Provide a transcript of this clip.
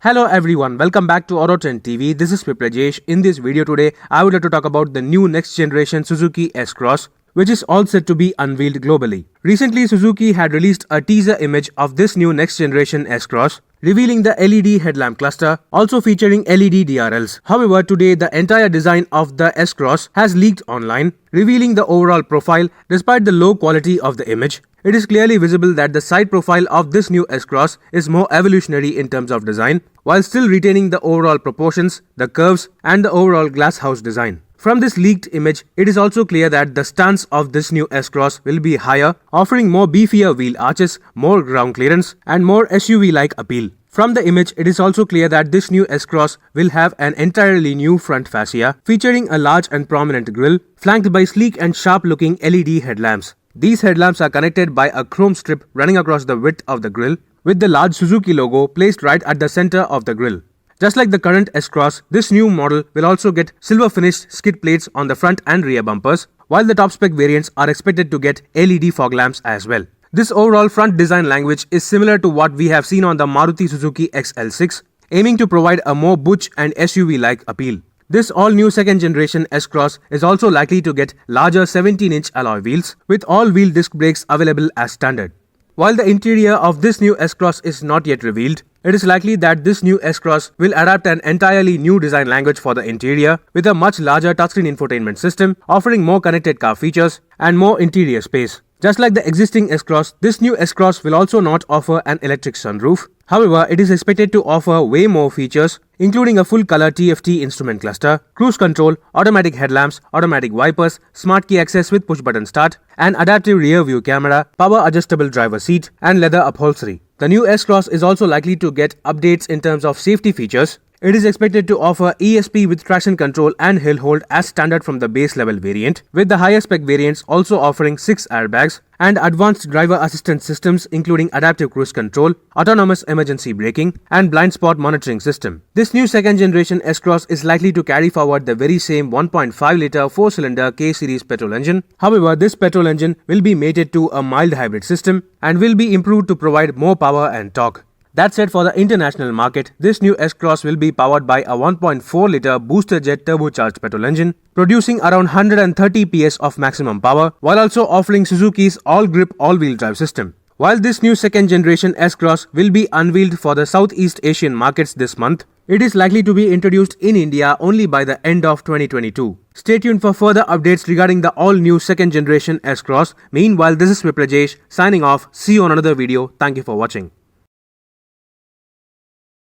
Hello everyone, welcome back to Auto Trend TV. This is Viprajesh. In this video today, I would like to talk about the new next generation Suzuki S-Cross, which is all set to be unveiled globally. Recently, Suzuki had released a teaser image of this new next generation S-Cross, revealing the LED headlamp cluster, also featuring LED DRLs. However, today the entire design of the S-Cross has leaked online, revealing the overall profile. Despite the low quality of the image, it is clearly visible that the side profile of this new S-Cross is more evolutionary in terms of design, while still retaining the overall proportions, the curves, and the overall glass house design. From this leaked image, it is also clear that the stance of this new S-Cross will be higher, offering more beefier wheel arches, more ground clearance, and more SUV-like appeal. From the image, it is also clear that this new S-Cross will have an entirely new front fascia, featuring a large and prominent grille, flanked by sleek and sharp-looking LED headlamps. These headlamps are connected by a chrome strip running across the width of the grille, with the large Suzuki logo placed right at the center of the grille. Just like the current S-Cross, this new model will also get silver finished skid plates on the front and rear bumpers, while the top spec variants are expected to get LED fog lamps as well. This overall front design language is similar to what we have seen on the Maruti Suzuki XL6, aiming to provide a more butch and SUV-like appeal. This all-new second-generation S-Cross is also likely to get larger 17-inch alloy wheels, with all-wheel disc brakes available as standard. While the interior of this new S-Cross is not yet revealed, it is likely that this new S-Cross will adapt an entirely new design language for the interior, with a much larger touchscreen infotainment system, offering more connected car features and more interior space. Just like the existing S-Cross, this new S-Cross will also not offer an electric sunroof. However, it is expected to offer way more features, including a full-color TFT instrument cluster, cruise control, automatic headlamps, automatic wipers, smart key access with push-button start, an adaptive rear-view camera, power-adjustable driver seat, and leather upholstery. The new S-Cross is also likely to get updates in terms of safety features. It is expected to offer ESP with traction control and hill hold as standard from the base level variant, with the higher spec variants also offering 6 airbags and advanced driver assistance systems including adaptive cruise control, autonomous emergency braking, and blind spot monitoring system. This new second generation S-Cross is likely to carry forward the very same 1.5-litre 4-cylinder K-series petrol engine. However, this petrol engine will be mated to a mild hybrid system and will be improved to provide more power and torque. That said, for the international market, this new S-Cross will be powered by a 1.4-litre booster jet turbocharged petrol engine, producing around 130 PS of maximum power, while also offering Suzuki's all-grip all-wheel drive system. While this new second-generation S-Cross will be unveiled for the Southeast Asian markets this month, it is likely to be introduced in India only by the end of 2022. Stay tuned for further updates regarding the all-new second-generation S-Cross. Meanwhile, this is Viprajesh signing off. See you on another video. Thank you for watching.